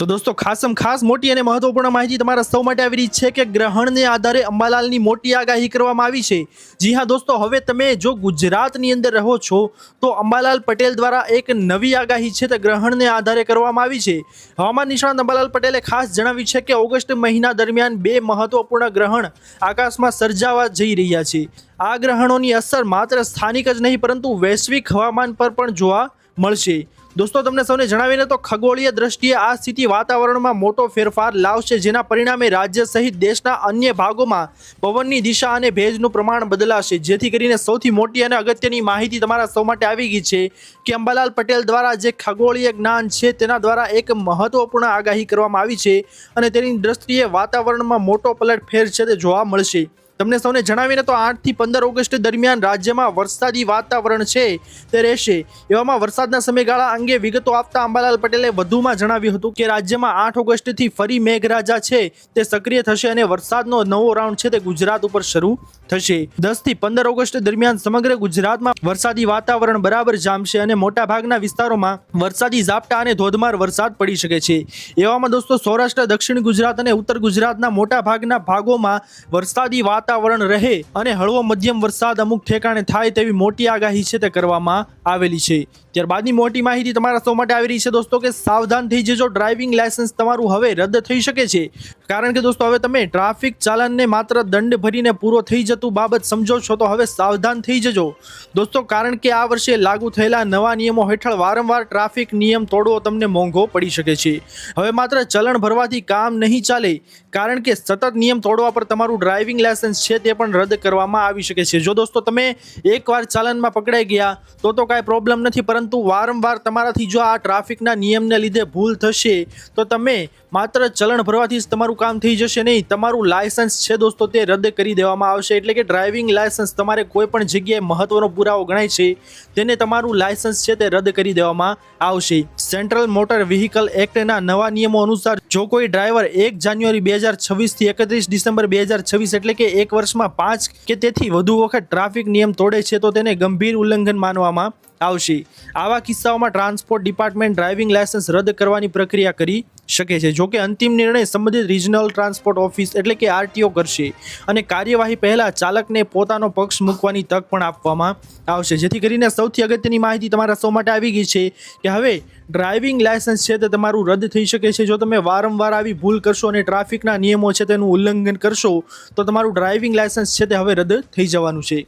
તો દોસ્તો ખાસ મોટી અને મહત્વપૂર્ણ માહિતી તમારા સૌ માટે આવી રહી છે કે ગ્રહણને આધારે અંબાલાલની મોટી આગાહી કરવામાં આવી છે। જી હા દોસ્તો, હવે તમે જો ગુજરાતની અંદર રહો છો તો અંબાલાલ પટેલ દ્વારા એક નવી આગાહી છે તે ગ્રહણને આધારે કરવામાં આવી છે। હવામાન નિષ્ણાત અંબાલાલ પટેલે ખાસ જણાવ્યું છે કે ઓગસ્ટ મહિના દરમિયાન બે મહત્વપૂર્ણ ગ્રહણ આકાશમાં સર્જાવા જઈ રહ્યા છે। આ ગ્રહણોની અસર માત્ર સ્થાનિક જ નહીં પરંતુ વૈશ્વિક હવામાન પર પણ જોવા મળશે। દોસ્તો તમને સૌને જણાવીને તો ખગોળીય દ્રષ્ટિએ આ સ્થિતિ વાતાવરણમાં મોટો ફેરફાર લાવશે, જેના પરિણામે રાજ્ય સહિત દેશના અન્ય ભાગોમાં પવનની દિશા અને ભેજનું પ્રમાણ બદલાશે। જેથી કરીને સૌથી મોટી અને અગત્યની માહિતી તમારા સૌ માટે આવી ગઈ છે કે અંબાલાલ પટેલ દ્વારા જે ખગોળીય જ્ઞાન છે તેના દ્વારા એક મહત્વપૂર્ણ આગાહી કરવામાં આવી છે અને તેની દ્રષ્ટિએ વાતાવરણમાં મોટો પલટફેર છે તે જોવા મળશે। તમને સૌને જણાવીને તો 8 થી 15 ઓગસ્ટ દરમિયાન રાજ્યમાં વરસાદી વાતાવરણ છે તે રહેશે। એવામાં વરસાદના સમયગાળા અંગે વિગતો આપતા અંબાલાલ પટેલે વધુમાં જણાવ્યું હતું કે રાજ્યમાં 8 ઓગસ્ટથી ફરી મેઘરાજા છે તે સક્રિય થશે અને વરસાદનો નવો રાઉન્ડ છે તે ગુજરાત ઉપર શરૂ થશે। 10 થી 15 ઓગસ્ટ દરમિયાન સમગ્ર ગુજરાતમાં વરસાદી વાતાવરણ બરાબર જામશે અને મોટાભાગના વિસ્તારોમાં વરસાદી ઝાપટા અને ધોધમાર વરસાદ પડી શકે છે। એવામાં દોસ્તો સૌરાષ્ટ્ર, દક્ષિણ ગુજરાત અને ઉત્તર ગુજરાતના મોટાભાગના ભાગોમાં વરસાદી વાતાવરણ રહે અને હળવો મધ્યમ વરસાદ અમુક ઠેકાણે થાય તેવી મોટી આગાહી છે તે કરવામાં આવેલી છે। ત્યારબાદની મોટી માહિતી તમારા સૌ માટે આવી રહી છે દોસ્તો કે સાવધાન થઈ જજો, ડ્રાઇવિંગ લાયસન્સ તમારું હવે રદ થઈ શકે છે। કારણ કે દોસ્તો હવે તમે ટ્રાફિક ચાલનને માત્ર દંડ ભરીને પૂરો થઈ જતું બાબત સમજો છો તો હવે સાવધાન થઈ જજો દોસ્તો, કારણ કે આ વર્ષે લાગુ થયેલા નવા નિયમો હેઠળ વારંવાર ટ્રાફિક નિયમ તોડવો તમને મોંઘો પડી શકે છે। હવે માત્ર ચલણ ભરવાથી કામ નહીં ચાલે, કારણ કે સતત નિયમ તોડવા પર તમારું ડ્રાઇવિંગ લાયસન્સ છે તે પણ રદ કરવામાં આવી શકે છે। જો દોસ્તો તમે એકવાર ચાલનમાં પકડાઈ ગયા તો કાંઈ પ્રોબ્લેમ નથી, પરંતુ વારંવાર તમારાથી જો આ ટ્રાફિકના નિયમને લીધે ભૂલ થશે તો તમે માત્ર ચલણ ભરવાથી જ તમારું કામ થઈ જશે નહીં, તમારું લાયસન્સ છે દોસ્તો તે રદ કરી દેવામાં આવશે। એટલે કે ડ્રાઇવિંગ લાયસન્સ તમારે કોઈ પણ જગ્યાએ મહત્વનો પુરાવો ગણાય છે તેને તમારું લાયસન્સ છે તે રદ કરી દેવામાં આવશે। સેન્ટ્રલ મોટર વ્હીકલ એક્ટના નવા નિયમો અનુસાર જો કોઈ ડ્રાઈવર 1 જાન્યુઆરી 2026 થી 31 ડિસેમ્બર 2026 એટલે કે એક વર્ષમાં 5 કે તેથી વધુ વખત ટ્રાફિક નિયમ તોડે છે તો તેને ગંભીર ઉલ્લંઘન માનવામાં આવશે। આવા કિસ્સાઓમાં ટ્રાન્સપોર્ટ ડિપાર્ટમેન્ટ ડ્રાઇવિંગ લાયસન્સ રદ કરવાની પ્રક્રિયા કરી શકે છે। જો કે અંતિમ નિર્ણય સંબંધિત રિજનલ ટ્રાન્સપોર્ટ ઓફિસ એટલે કે આરટીઓ કરશે અને કાર્યવાહી પહેલા ચાલકને પોતાનો પક્ષ મૂકવાની તક પણ આપવામાં આવશે। જેથી કરીને સૌથી અગત્યની માહિતી તમારા સૌ માટે આવી ગઈ છે કે હવે ડ્રાઇવિંગ લાયસન્સ છે તે તમારું રદ થઈ શકે છે। જો તમે વારંવાર આવી ભૂલ કરશો અને ટ્રાફિકના નિયમો છે તેનું ઉલ્લંઘન કરશો તો તમારું ડ્રાઇવિંગ લાયસન્સ છે તે હવે રદ થઈ જવાનું છે।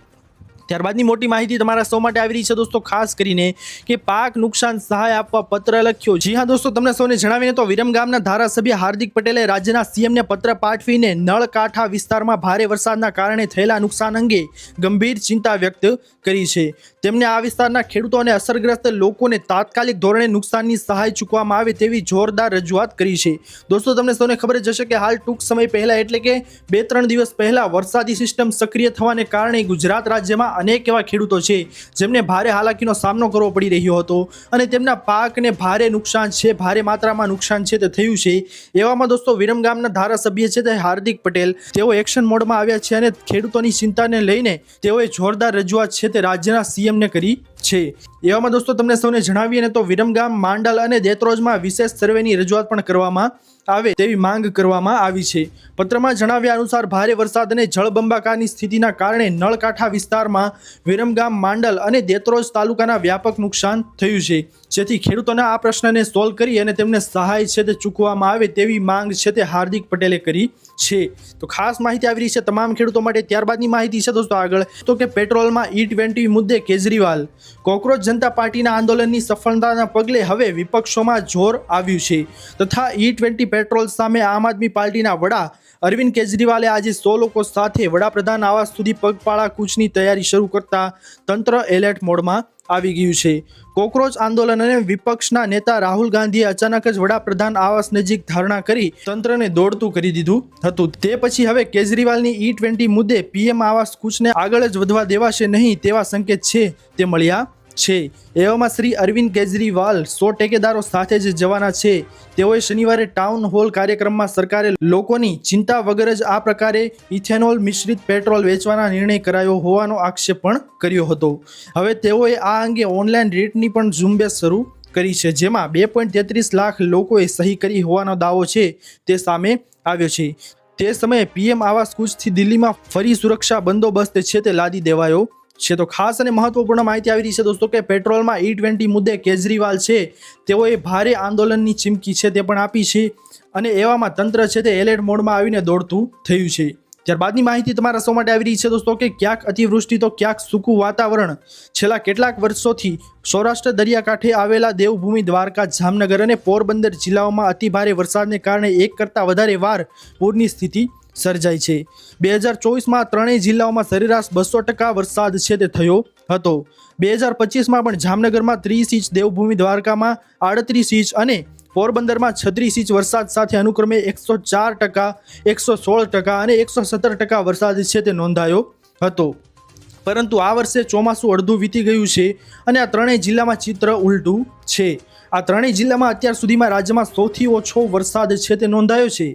ત્યારબાદની મોટી માહિતી તમારા સૌ માટે આવી રહી છે દોસ્તો, ખાસ કરીને કે પાક નુકસાન સહાય આપવા પત્ર લખ્યો। જી હા દોસ્તો, તમને સૌને જણાવીને તો વિરમગામના ધારાસભ્ય હાર્દિક પટેલે રાજ્યના સીએમને પત્ર પાઠવીને નળકાંઠા વિસ્તારમાં ભારે વરસાદના કારણે થયેલા નુકસાન અંગે ગંભીર ચિંતા વ્યક્ત કરી છે। તેમને આ વિસ્તારના ખેડૂતો અને અસરગ્રસ્ત લોકોને તાત્કાલિક ધોરણે નુકસાનની સહાય ચૂકવવામાં આવે તેવી જોરદાર રજૂઆત કરી છે। દોસ્તો તમને સૌને ખબર જ હશે કે હાલ ટૂંક સમય પહેલા એટલે કે 2-3 દિવસ પહેલા વરસાદી સિસ્ટમ સક્રિય થવાને કારણે ગુજરાત રાજ્યમાં અનેક એવા ખેડૂતો છે જેમને ભારે હાલાકીનો સામનો કરવો પડી રહ્યો હતો અને તેમના પાકને ભારે નુકસાન છે, ભારે માત્રામાં નુકસાન છે તે થયું છે। એવામાં દોસ્તો વિરમગામના ધારાસભ્ય છે તે હાર્દિક પટેલ તેઓ એક્શન મોડમાં આવ્યા છે અને ખેડૂતોની ચિંતાને લઈને તેઓએ જોરદાર રજૂઆત છે તે રાજ્યના સીએમને કરી છે। એવામાં દોસ્તો તમને સૌને જણાવીએ ને તો વિરમગામ, માંડલ અને દેત્રોજમાં વિશેષ સર્વેની રજૂઆત પણ કરવામાં આવે તેવી માંગ કરવામાં આવી છે। પત્રમાં જણાવ્યા અનુસાર ભારે વરસાદ અને જળબંબાકારની સ્થિતિના કારણે નળકાંઠા વિસ્તારમાં વિરમગામ, માંડલ અને દેત્રોજ તાલુકાના વ્યાપક નુકસાન થયું છે। જેથી ખેડૂતોના આ પ્રશ્નને સોલ્વ કરી અને તેમને સહાય છે તે ચૂકવવામાં આવે તેવી માંગ છે તે હાર્દિક પટેલે કરી છે। તો ખાસ માહિતી આવી રહી છે તમામ ખેડૂતો માટે। ત્યારબાદની માહિતી છે દોસ્તો આગળ તો કે પેટ્રોલમાં E20 મુદ્દે કેજરીવાલ, કોકરોચ જનતા પાર્ટીના આંદોલનની સફળતાના પગલે હવે વિપક્ષોમાં જોર આવ્યું છે તથા E20 પેટ્રોલ સામે આમ આદમી પાર્ટીના વડા અરવિંદ કેજરીવાલે આજે 100 લોકો સાથે વડાપ્રધાન આવાસ સુધી પગપાળા કૂચની તૈયારી શરૂ કરતા તંત્ર એલર્ટ મોડમાં આવી ગયું છે। કોકરોચ આંદોલન અને વિપક્ષના નેતા રાહુલ ગાંધીએ અચાનક જ વડાપ્રધાન આવાસ નજીક ધારણા કરી તંત્રને દોડતું કરી દીધું હતું। તે પછી હવે કેજરીવાલની E20 મુદ્દે પીએમ આવાસ કૂચને આગળ જ વધવા દેવાશે નહીં તેવા સંકેત છે તે મળ્યા છે। એવામાં શ્રી અરવિંદ કેજરીવાલ 100 ટેકેદારો સાથે જ જવાના છે। તેઓએ શનિવારે ટાઉન હોલ કાર્યક્રમમાં સરકારે લોકોની ચિંતા વગર જ આ પ્રકારે ઇથેનોલ મિશ્રિત પેટ્રોલ વેચવાના નિર્ણય કરાયો હોવાનો આક્ષેપ પણ કર્યો હતો। હવે તેઓએ આ અંગે ઓનલાઈન રેટની પણ ઝુંબેશ શરૂ કરી છે, જેમાં 2.33 લાખ લોકોએ સહી કરી હોવાનો દાવો છે તે સામે આવ્યો છે। તે સમયે પીએમ આવાસ કૂચથી દિલ્હીમાં ફરી સુરક્ષા બંદોબસ્ત છે તે લાદી દેવાયો છે। તો ખાસ અને મહત્વપૂર્ણ માહિતી આવી રહી છે દોસ્તો કે પેટ્રોલમાં E20 મુદ્દે કેજરીવાલ છે તેઓએ ભારે આંદોલનની ચીમકી છે તે પણ આપી છે અને એવામાં તંત્ર છે તે એલર્ટ મોડમાં આવીને દોડતું થયું છે। ત્યારબાદની માહિતી તમારા સૌ માટે આવી રહી છે દોસ્તો કે ક્યાંક અતિવૃષ્ટિ તો ક્યાંક સૂકું વાતાવરણ છેલ્લા કેટલાક વર્ષોથી સૌરાષ્ટ્ર દરિયાકાંઠે આવેલા દેવભૂમિ દ્વારકા, જામનગર અને પોરબંદર જિલ્લાઓમાં અતિભારે વરસાદને કારણે એક કરતાં વધારે વાર પૂરની સ્થિતિ સર્જાઈ છે। 2024માં ત્રણેય જિલ્લાઓમાં સરેરાશ 200% વરસાદ છે તે થયો હતો। 2025માં પણ જામનગરમાં 30 ઇંચ, દેવભૂમિ દ્વારકામાં 38 ઇંચ અને પોરબંદરમાં 36 ઇંચ વરસાદ સાથે અનુક્રમે 104%, 116% અને 117% વરસાદ છે તે નોંધાયો હતો। પરંતુ આ વર્ષે ચોમાસું અડધું વીતી ગયું છે અને આ ત્રણેય જિલ્લામાં ચિત્ર ઉલટું છે। આ ત્રણેય જિલ્લામાં અત્યાર સુધીમાં રાજ્યમાં સૌથી ઓછો વરસાદ છે તે નોંધાયો છે।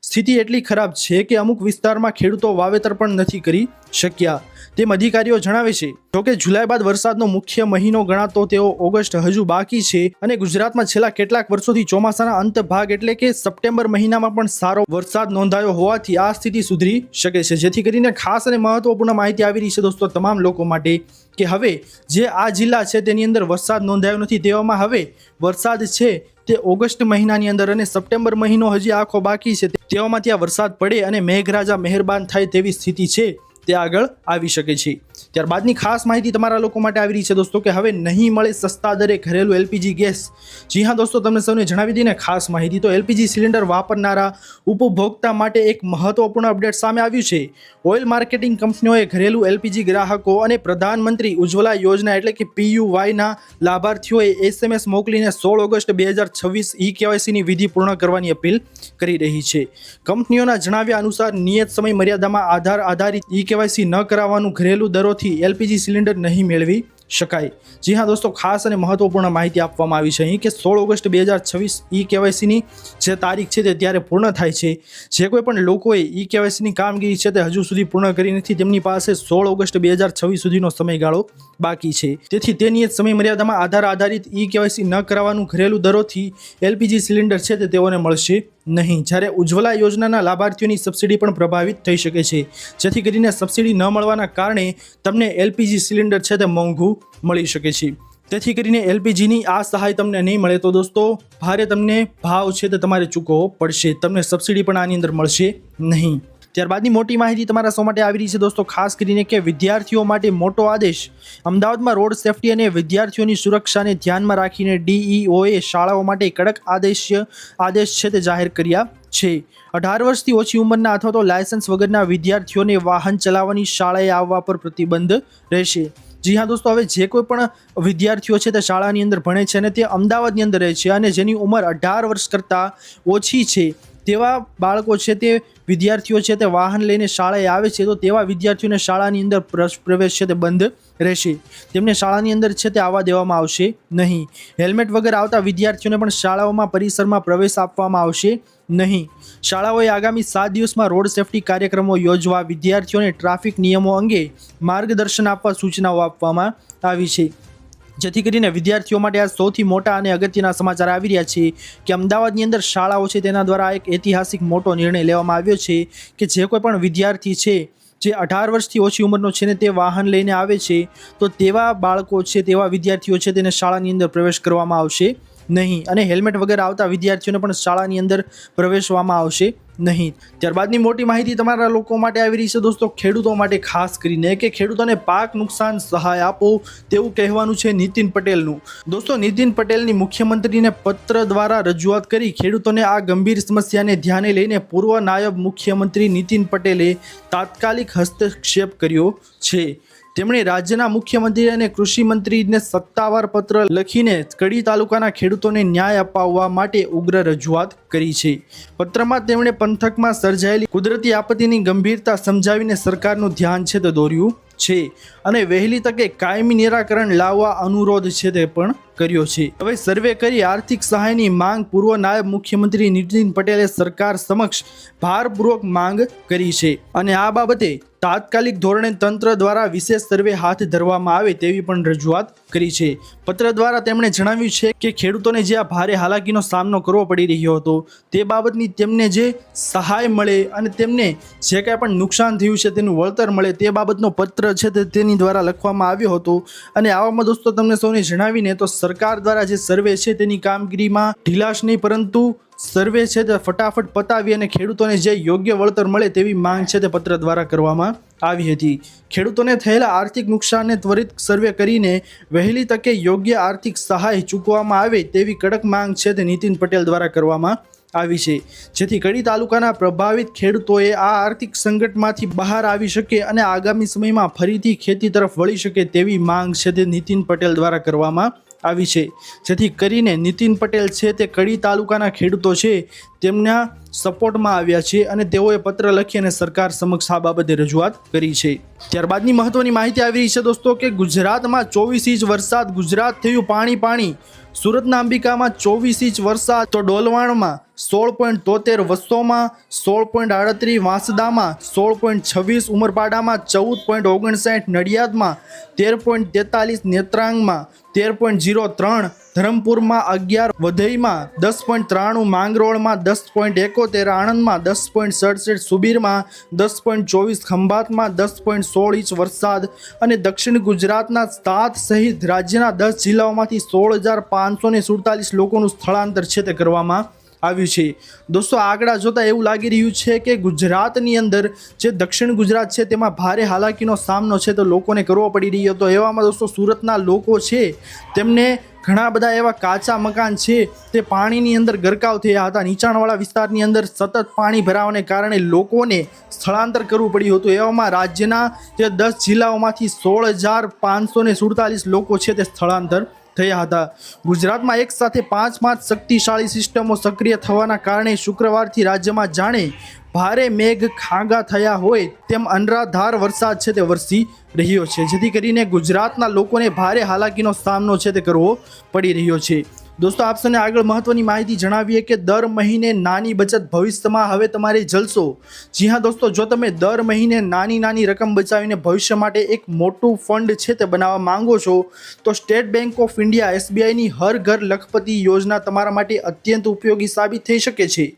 સ્થિતિ એટલી ખરાબ છે કે અમુક વિસ્તારમાં ખેડૂતો વાવેતર પણ નથી કરી શક્યા તેમ અધિકારીઓ જણાવે છે। જોકે જુલાઈ બાદ વરસાદનો મુખ્ય મહિનો ગણાતો તેઓ ઓગસ્ટ હજુ બાકી છે અને ગુજરાતમાં છેલ્લા કેટલાક વર્ષોથી ચોમાસાના અંત ભાગ એટલે કે સપ્ટેમ્બર મહિનામાં પણ સારો વરસાદ નોંધાયો હોવાથી આ સ્થિતિ સુધરી શકે છે। જેથી કરીને ખાસ અને મહત્વપૂર્ણ માહિતી આવી રહી છે દોસ્તો તમામ લોકો માટે કે હવે જે આ જિલ્લા છે તેની અંદર વરસાદ નોંધાયો નથી તેવામાં હવે વરસાદ છે તે ઓગસ્ટ મહિનાની અંદર અને સપ્ટેમ્બર મહિનો હજી આખો બાકી છે તેવામાં ત્યાં વરસાદ પડે અને મેઘરાજા મહેરબાન થાય તેવી સ્થિતિ છે તે આગળ આવી શકે છે। ત્યારબાદની ખાસ માહિતી તમારા લોકો માટે આવી રહી છે દોસ્તો કે હવે નહીં મળે સસ્તા દરે ઘરેલું એલપીજી ગેસ। જી હા દોસ્તો, તમને સૌને જણાવી દઈએ ને ખાસ માહિતી તો એલપીજી સિલિન્ડર વાપરનારા ઉપભોક્તા માટે એક મહત્વપૂર્ણ અપડેટ સામે આવ્યું છે। ઓઇલ માર્કેટિંગ કંપનીઓએ ઘરેલું એલપીજી ગ્રાહકો અને પ્રધાનમંત્રી ઉજ્જવલા યોજના એટલે કે PUYના લાભાર્થીઓએ SMS મોકલીને 16 ઓગસ્ટ 2026 E-KYCની વિધિ પૂર્ણ કરવાની અપીલ કરી રહી છે। કંપનીઓના જણાવ્યા અનુસાર નિયત સમય મર્યાદામાં આધાર આધારિત E-KYC ન કરાવવાનું ઘરેલું દરોથી એલપીજી સિલિન્ડર નહીં મેળવી શકાય। જી હા દોસ્તો, ખાસ અને મહત્વપૂર્ણ માહિતી આપવામાં આવી છે અહીં કે 16 ઓગસ્ટ 2026 E-KYCની જે તારીખ છે તે ત્યારે પૂર્ણ થાય છે। જે કોઈ પણ લોકોએ E-KYCની કામગીરી છે તે હજુ સુધી પૂર્ણ કરી નથી તેમની પાસે 16 ઓગસ્ટ 2026 સુધીનો સમયગાળો બાકી છે। તેથી તે નિયત સમય મર્યાદામાં આધાર આધારિત E-KYC ન કરાવવાનું ઘરેલું દરોથી એલપીજી સિલિન્ડર છે તે તેઓને મળશે નહીં। જ્યારે ઉજ્જવલા યોજનાના લાભાર્થીઓની સબસિડી પણ પ્રભાવિત થઈ શકે છે, જેથી કરીને સબસિડી ન મળવાના કારણે તમને એલપીજી સિલિન્ડર છે તે મોંઘું મળી શકે છે। તેથી કરીને એલપીજીની આ સહાય તમને નહીં મળે તો દોસ્તો ભારે તમને ભાવ છે તે તમારે ચૂકવવો પડશે, તમને સબસિડી પણ આની અંદર મળશે નહીં। ત્યારબાદની મોટી માહિતી તમારા સૌ માટે આવી રહી છે દોસ્તો ખાસ કરીને કે વિદ્યાર્થીઓ માટે મોટો આદેશ। અમદાવાદમાં રોડ સેફટી અને વિદ્યાર્થીઓની સુરક્ષાને ધ્યાનમાં રાખીને DEOએ શાળાઓ માટે કડક આદેશ છે તે જાહેર કર્યા છે। 18 વર્ષથી ઓછી ઉંમરના અથવા તો લાયસન્સ વગરના વિદ્યાર્થીઓને વાહન ચલાવવાની શાળાએ આવવા પર પ્રતિબંધ રહેશે। જી હા દોસ્તો, હવે જે કોઈ પણ વિદ્યાર્થીઓ છે તે શાળાની અંદર ભણે છે અને તે અમદાવાદની અંદર રહે છે અને જેની ઉંમર 18 વર્ષ કરતાં ઓછી છે તેવા બાળકો છે તે વિદ્યાર્થીઓ છે તે વાહન લઈને શાળાએ આવે છે તો તેવા વિદ્યાર્થીઓને શાળાની અંદર પ્રવેશ છે તે બંધ રહેશે। તેમને શાળાની અંદર છે તે આવવા દેવામાં આવશે નહીં। હેલ્મેટ વગર આવતા વિદ્યાર્થીઓને પણ શાળાઓમાં પરિસરમાં પ્રવેશ આપવામાં આવશે નહીં। શાળાઓએ આગામી 7 દિવસમાં રોડ સેફટી કાર્યક્રમો યોજવા વિદ્યાર્થીઓને ટ્રાફિક નિયમો અંગે માર્ગદર્શન આપવા સૂચનાઓ આપવામાં આવી છે। જેથી કરીને વિદ્યાર્થીઓ માટે આ સૌથી મોટા અને અગત્યના સમાચાર આવી રહ્યા છે કે અમદાવાદની અંદર શાળાઓ છે તેના દ્વારા એક ઐતિહાસિક મોટો નિર્ણય લેવામાં આવ્યો છે કે જે કોઈ પણ વિદ્યાર્થી છે જે 18 વર્ષથી ઓછી ઉંમરનો છે ને તે વાહન લઈને આવે છે તો તેવા બાળકો છે તેવા વિદ્યાર્થીઓ છે તેને શાળાની અંદર પ્રવેશ કરવામાં આવશે નહીં અને હેલ્મેટ વગર આવતા વિદ્યાર્થીઓને પણ શાળાની અંદર પ્રવેશવામાં આવશે નહીં। ત્યારબાદની મોટી માહિતી તમારા લોકો માટે આવી રહી છે દોસ્તો ખેડૂતો માટે ખાસ કરીને કે ખેડૂતોને પાક નુકસાન સહાય આપો તેવું કહેવાનું છે નીતિન પટેલનું। દોસ્તો નીતિન પટેલની મુખ્યમંત્રીને પત્ર દ્વારા રજૂઆત કરી ખેડૂતોને આ ગંભીર સમસ્યાને ધ્યાને લઈને પૂર્વ નાયબ મુખ્યમંત્રી નીતિન પટેલે તાત્કાલિક હસ્તક્ષેપ કર્યો છે। તેમણે રાજ્યના મુખ્યમંત્રી અને કૃષિ મંત્રીને સત્તાવાર પત્ર લખીને કડી તાલુકાના ખેડૂતોને ન્યાય અપાવવા માટે ઉગ્ર રજૂઆત કરી છે। પત્રમાં તેમણે પંથકમાં સર્જાયેલી કુદરતી આપત્તિની ગંભીરતા સમજાવીને સરકારનું ધ્યાન છે તે દોર્યું છે અને વહેલી તકે કાયમી નિરાકરણ લાવવા અનુરોધ છે તે પણ કર્યો છે। હવે સર્વે કરી આર્થિક સહાયની માંગ પૂર્વ નાયબ મુખ્યમંત્રી નીતિન પટેલે સરકાર સમક્ષ ભારપૂર્વક માંગ કરી છે અને આ બાબતે તાત્કાલિક ધોરણે તંત્ર દ્વારા વિશેષ સર્વે હાથ ધરવામાં આવે તેવી પણ રજૂઆત કરી છે। પત્ર દ્વારા તેમણે જણાવ્યું છે કે ખેડૂતોને જે આ ભારે હાલાકીનો સામનો કરવો પડી રહ્યો હતો તે બાબતની તેમને જે સહાય મળે અને તેમને જે કાંઈ પણ નુકસાન થયું છે તેનું વળતર મળે તે બાબતનો પત્ર છે તે તેની દ્વારા લખવામાં આવ્યો હતો। અને આવામાં દોસ્તો તમને સૌને જણાવીને તો સરકાર દ્વારા જે સર્વે છે તેની કામગીરીમાં ઢીલાશ નહીં પરંતુ સર્વે છે તે ફટાફટ પતાવી અને ખેડૂતોને જે યોગ્ય વળતર મળે તેવી માંગ છે તે પત્ર દ્વારા કરવામાં આવી હતી। ખેડૂતોને થયેલા આર્થિક નુકસાનને ત્વરિત સર્વે કરીને વહેલી તકે યોગ્ય આર્થિક સહાય ચૂકવવામાં આવે તેવી કડક માંગ છે તે નીતિન પટેલ દ્વારા કરવામાં આવી છે, જેથી કડી તાલુકાના પ્રભાવિત ખેડૂતોએ આ આર્થિક સંકટમાંથી બહાર આવી શકે અને આગામી સમયમાં ફરીથી ખેતી તરફ વળી શકે તેવી માંગ છે તે નીતિન પટેલ દ્વારા કરવામાં આવી છે। જેથી કરીને નીતિન પટેલ છે તે કડી તાલુકાના ખેડૂતો છે તેમના સપોર્ટમાં આવ્યા છે અને તેઓએ પત્ર લખી અને સરકાર સમક્ષ આ બાબતે રજૂઆત કરી છે। ત્યારબાદની મહત્વની માહિતી આવી રહી છે દોસ્તો કે ગુજરાતમાં 24 ઇંચ વરસાદ, ગુજરાત થયું પાણી। સુરતના અંબિકામાં 24 ઇંચ વરસાદ, તો ડોલવાણમાં 16.73, વસ્સોમાં 16.38, વાંસદામાં 16.26, ઉમરપાડામાં 14.59, નડિયાદમાં 13.43, નેત્રાંગમાં 13.03, ધરમપુરમાં 11, વઘઈમાં 10.93, માંગરોળમાં 10.71, આણંદમાં 10.67, સુબીરમાં 10.24, ખંભાતમાં 10.16 ઇંચ વરસાદ અને દક્ષિણ ગુજરાતના 7 સહિત રાજ્યના 10 જિલ્લાઓમાંથી 16,547 લોકોનું સ્થળાંતર છે તે કરવામાં આવ્યું છે। દોસ્તો આંકડા જોતા એવું લાગી રહ્યું છે કે ગુજરાતની અંદર જે દક્ષિણ ગુજરાત છે તેમાં ભારે હાલાકીનો સામનો છે તો લોકોને કરવો પડી રહ્યો હતો। એવામાં દોસ્તો સુરતના લોકો છે તેમને ઘણા બધા એવા કાચા મકાન છે તે પાણીની અંદર ગરકાવ થયા હતા। નીચાણવાળા વિસ્તારની અંદર સતત પાણી ભરાવાને કારણે લોકોને સ્થળાંતર કરવું પડ્યું હતું। એવામાં રાજ્યના જે 10 જિલ્લાઓમાંથી 16,547 લોકો છે તે સ્થળાંતર થયા હતા। ગુજરાતમાં એક સાથે 5 શક્તિશાળી સિસ્ટમો સક્રિય થવાના કારણે શુક્રવારથી રાજ્યમાં જાણે ભારે મેઘ ખાંગા થયા હોય તેમ અનરાધાર વરસાદ છે તે વરસી રહ્યો છે, જેથી કરીને ગુજરાતના લોકોને ભારે હાલાકીનો સામનો છે તે કરવો પડી રહ્યો છે। દોસ્તો આપને આગળ મહત્વની માહિતી જણાવીએ કે દર મહિને નાની બચત ભવિષ્યમાં હવે તમારે જલસો। જી હા દોસ્તો, જો તમે દર મહિને નાની રકમ બચાવીને ભવિષ્ય માટે એક મોટું ફંડ છે તે બનાવવા માંગો છો તો સ્ટેટ બેંક ઓફ ઇન્ડિયા SBIની હર ઘર લખપતિ યોજના તમારા માટે અત્યંત ઉપયોગી સાબિત થઈ શકે છે।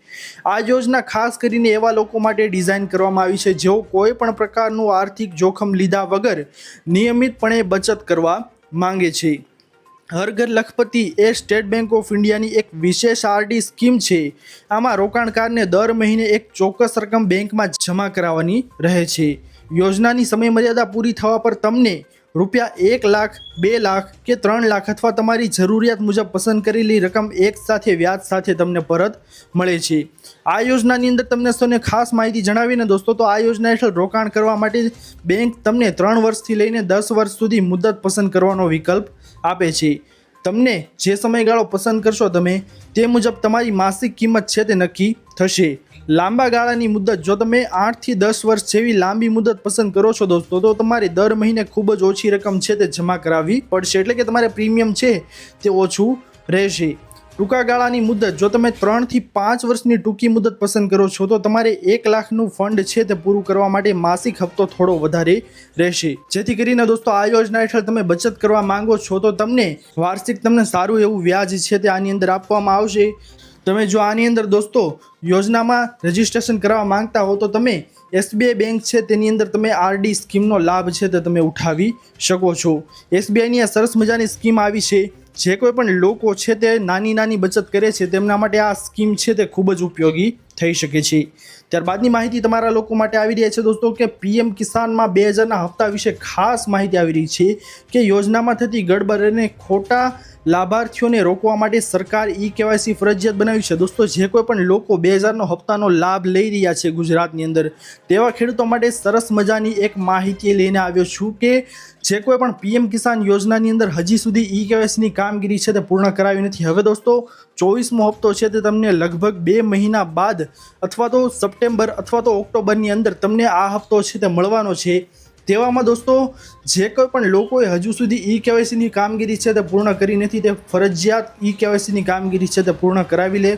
આ યોજના ખાસ કરીને એવા લોકો માટે ડિઝાઇન કરવામાં આવી છે જેઓ કોઈ પણ પ્રકારનું આર્થિક જોખમ લીધા વગર નિયમિતપણે બચત કરવા માંગે છે। હર ઘર લખપતિ એ સ્ટેટ બેંક ઓફ ઇન્ડિયાની એક વિશેષ RD સ્કીમ છે। આમાં રોકાણકારને દર મહિને એક ચોક્કસ રકમ બેંકમાં જમા કરાવવાની રહે છે। યોજનાની સમયમર્યાદા પૂરી થવા પર તમને રૂપિયા 1 લાખ, 2 લાખ કે 3 લાખ અથવા તમારી જરૂરિયાત મુજબ પસંદ કરેલી રકમ એક સાથે વ્યાજ સાથે તમને પરત મળે છે। આ યોજનાની અંદર તમને સૌને ખાસ માહિતી જણાવીને દોસ્તો તો આ યોજના હેઠળ રોકાણ કરવા માટે બેંક તમને 3 વર્ષથી લઈને 10 વર્ષ સુધી મુદત પસંદ કરવાનો વિકલ્પ આપે છે। તમને જે સમયગાળો પસંદ કરશો તમે તે મુજબ તમારી માસિક કિંમત છે તે નક્કી થશે। લાંબા ગાળાની મુદત, જો તમે 8 થી 10 વર્ષ જેવી લાંબી મુદત પસંદ કરો છો દોસ્તો તો તમારે દર મહિને ખૂબ જ ઓછી રકમ છે તે જમા કરાવવી પડશે, એટલે કે તમારે પ્રીમિયમ છે તે ઓછું રહેશે। ટૂંકા ગાળાની મુદત, જો તમે 3 થી 5 વર્ષની ટૂંકી મુદત પસંદ કરો છો તો તમારે 1 લાખનું ફંડ છે તે પૂરું કરવા માટે માસિક હપ્તો થોડો વધારે રહેશે। જેથી કરીને દોસ્તો આ યોજના હેઠળ તમે બચત કરવા માંગો છો તો તમને વાર્ષિક તમને સારું એવું વ્યાજ છે તે આની અંદર આપવામાં આવશે। તમે જો આની અંદર દોસ્તો યોજનામાં રજીસ્ટ્રેશન કરવા માંગતા હો તો તમે SBI બેંક છે તેની અંદર તમે RD સ્કીમનો લાભ છે તે તમે ઉઠાવી શકો છો। SBIની આ સરસ મજાની સ્કીમ આવી છે। જે કોઈ પણ લોકો છે તે નાની બચત કરે છે તેમના માટે આ સ્કીમ છે તે ખૂબ જ ઉપયોગી થઈ શકે છે। ત્યારબાદની માહિતી તમારા લોકો માટે આવી રહી છે દોસ્તો કે PM કિસાનમાં 2000ના હપ્તા વિશે ખાસ માહિતી આવી રહી છે કે યોજનામાં થતી ગડબડ અને ખોટા લાભાર્થીઓને રોકવા માટે સરકાર KYC ફરજિયાત બનાવ્યું છે। દોસ્તો જે કોઈ પણ લોકો 2000નો હપ્તાનો લાભ લઈ રહ્યા છે ગુજરાતની અંદર તેવા ખેડૂતો માટે સરસ મજાની એક માહિતી લઈને આવ્યો છું કે જે કોઈ પણ PM કિસાન યોજનાની અંદર હજી સુધી KYCની કામગીરી છે તે પૂર્ણ કરાવી નથી। હવે દોસ્તો 24મો હપ્તો છે તે તમને લગભગ 2 મહિના બાદ અથવા તો સપ્ટેમ્બર અથવા તો ઓક્ટોબરની અંદર તમને આ હપ્તો છે તે મળવાનો છે। તેવામાં દોસ્તો જે કોઈ પણ લોકોએ હજુ સુધી ઈ-કેવાયસીની કામગીરી છે તે પૂર્ણ કરી નથી, તે ફરજિયાત ઈ-કેવાયસીની કામગીરી છે તે પૂર્ણ કરાવી લે.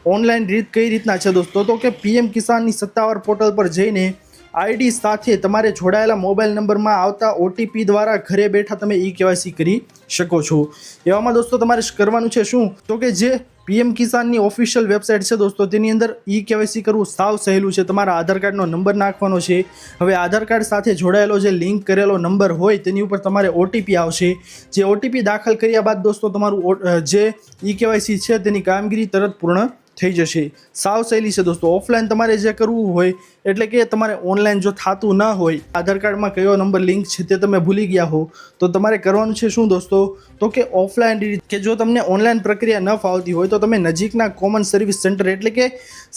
ઓનલાઈન રીત કઈ રીતના છે દોસ્તો, તો કે પીએમ કિસાનની સત્તાવાર પોર્ટલ પર જઈને આઈડી સાથે તમારે જોડાયેલા મોબાઈલ નંબરમાં આવતા ઓટીપી દ્વારા ઘરે બેઠા તમે ઈ-કેવાયસી કરી શકો છો. એવામાં દોસ્તો તમારે કરવાનું છે શું, તો કે જે પીએમ કિસાનની ઓફિશિયલ વેબસાઇટ છે દોસ્તો, તેની અંદર ઈ-કેવાયસી કરવું સાવ સહેલું છે. તમારા આધાર કાર્ડનો નંબર નાખવાનો છે. હવે આધાર કાર્ડ સાથે જોડાયેલો જે લિંક કરેલો નંબર હોય તેની ઉપર તમારે ઓટીપી આવશે. જે ઓટીપી દાખલ કર્યા બાદ દોસ્તો તમારું જે ઈ-કેવાયસી છે તેની કામગીરી તરત પૂર્ણ થઈ જશે. સાવ સહેલી છે દોસ્તો. ઓફલાઈન તમારે જે કરવું હોય, એટલે કે તમારે ઓનલાઈન જો થતું ના હોય, આધાર કાર્ડમાં કયો નંબર લિંક છે તે તમે ભૂલી ગયા હો, તો તમારે કરવાનું છે શું દોસ્તો, તો કે ઓફલાઈન રીત, કે જો તમને ઓનલાઈન પ્રક્રિયા ન ફાવતી હોય તો તમે નજીકના કોમન સર્વિસ સેન્ટર એટલે કે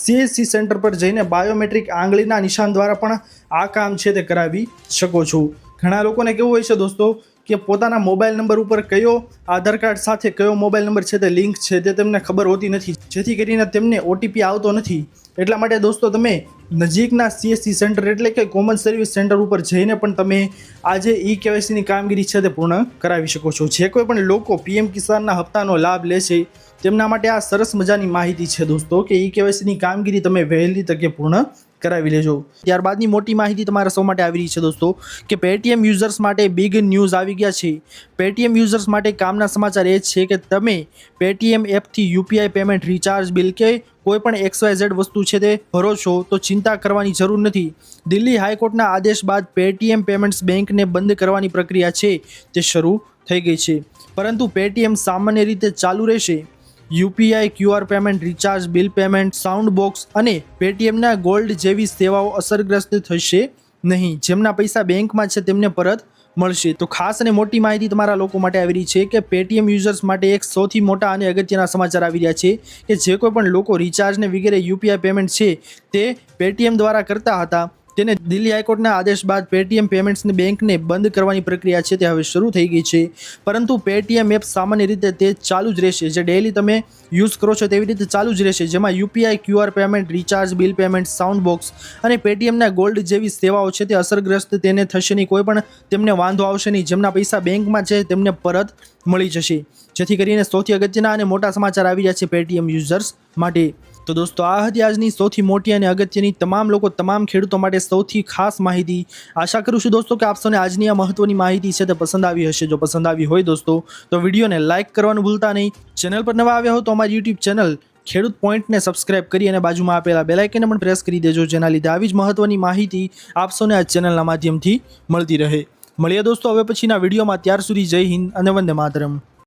CSC સેન્ટર પર જઈને બાયોમેટ્રિક આંગળીના નિશાન દ્વારા પણ આ કામ છે તે કરાવી શકો છો. ઘણા લોકોને કેવું હોય છે દોસ્તો કે પોતાના મોબાઈલ નંબર ઉપર કયો આધાર કાર્ડ સાથે કયો મોબાઈલ નંબર છે તે લિંક છે તે તેમને ખબર હોતી નથી, જેથી કરીને તેમને ઓટીપી આવતો નથી. એટલા માટે દોસ્તો તમે નજીકના CSC સેન્ટર એટલે કે કોમન સર્વિસ સેન્ટર ઉપર જઈને પણ તમે આજે ઈ-કેવાયસીની કામગીરી છે તે પૂર્ણ કરાવી શકો છો. જે કોઈ પણ લોકો પીએમ કિસાનના હપ્તાનો લાભ લે છે તેમના માટે આ સરસ મજાની માહિતી છે દોસ્તો, કે ઈ-કેવાયસીની કામગીરી તમે વહેલી તકે પૂર્ણ કરાવી લેજો. ત્યારબાદની મોટી માહિતી તમારા સૌ માટે આવી રહી છે દોસ્તો, કે પેટીએમ યુઝર્સ માટે બિગ ન્યૂઝ આવી ગયા છે. પેટીએમ યુઝર્સ માટે કામના સમાચાર એ છે કે તમે પેટીએમ એપથી યુપીઆઈ પેમેન્ટ, રિચાર્જ, બિલ કે કોઈ પણ XYZ વસ્તુ છે તે ભરો છો તો ચિંતા કરવાની જરૂર નથી. દિલ્હી હાઈકોર્ટના આદેશ બાદ પેટીએમ પેમેન્ટ્સ બેંકને બંધ કરવાની પ્રક્રિયા છે તે શરૂ થઈ ગઈ છે, પરંતુ પેટીએમ સામાન્ય રીતે ચાલુ રહેશે. UPI, QR payment, recharge, bill payment, sound box અને પેટીએમના ગોલ્ડ જેવી સેવાઓ અસરગ્રસ્ત થશે નહીં. જેમના પૈસા બેંકમાં છે તેમને પરત મળશે. તો ખાસ અને મોટી માહિતી તમારા લોકો માટે આવી રહી છે કે પેટીએમ યુઝર્સ માટે એક સૌથી મોટા અને અગત્યના સમાચાર આવી રહ્યા છે, કે જે કોઈ પણ લોકો રિચાર્જ ને વગેરે યુપીઆઈ પેમેન્ટ છે તે પેટીએમ દ્વારા કરતા હતા, તેને દિલ્હી હાઈકોર્ટના આદેશ બાદ પેટીએમ પેમેન્ટ્સની બેંકને બંધ કરવાની પ્રક્રિયા છે તે હવે શરૂ થઈ ગઈ છે. પરંતુ પેટીએમ એપ સામાન્ય રીતે તે ચાલુ જ રહેશે, જે ડેઈલી તમે યુઝ કરો છો તેવી રીતે ચાલુ જ રહેશે, જેમાં UPI, QR payment, recharge, bill payment, sound box અને પેટીએમના ગોલ્ડ જેવી સેવાઓ છે તે અસરગ્રસ્ત તેને થશે નહીં. કોઈ પણ તેમને વાંધો આવશે નહીં. જેમના પૈસા બેંકમાં છે તેમને પરત મળી જશે. જેથી કરીને સૌથી અગત્યના અને મોટા સમાચાર આવી રહ્યા છે પેટીએમ યુઝર્સ માટે. તો દોસ્તો આ હતી આજની સૌથી મોટી અને અગત્યની તમામ લોકો, તમામ ખેડૂતો માટે સૌથી ખાસ માહિતી. આશા કરું છું દોસ્તો કે આપ સૌને આજની આ મહત્વની માહિતી છે તે પસંદ આવી હશે. જો પસંદ આવી હોય દોસ્તો તો વિડીયોને લાઇક કરવાનું ભૂલતા નહીં. ચેનલ પર નવા આવ્યા હો તો અમારી YouTube ચેનલ ખેડૂત પોઈન્ટને સબસ્ક્રાઇબ કરી અને બાજુમાં આપેલા બેલ આઇકનને પણ પ્રેસ કરી દેજો, જેના લીધે આવી જ મહત્વની માહિતી આપ સૌને આ ચેનલના માધ્યમથી મળતી રહે. મળીએ દોસ્તો હવે પછીના વિડીયોમાં. ત્યાર સુધી જય હિન્દ અને વંદે માતરમ.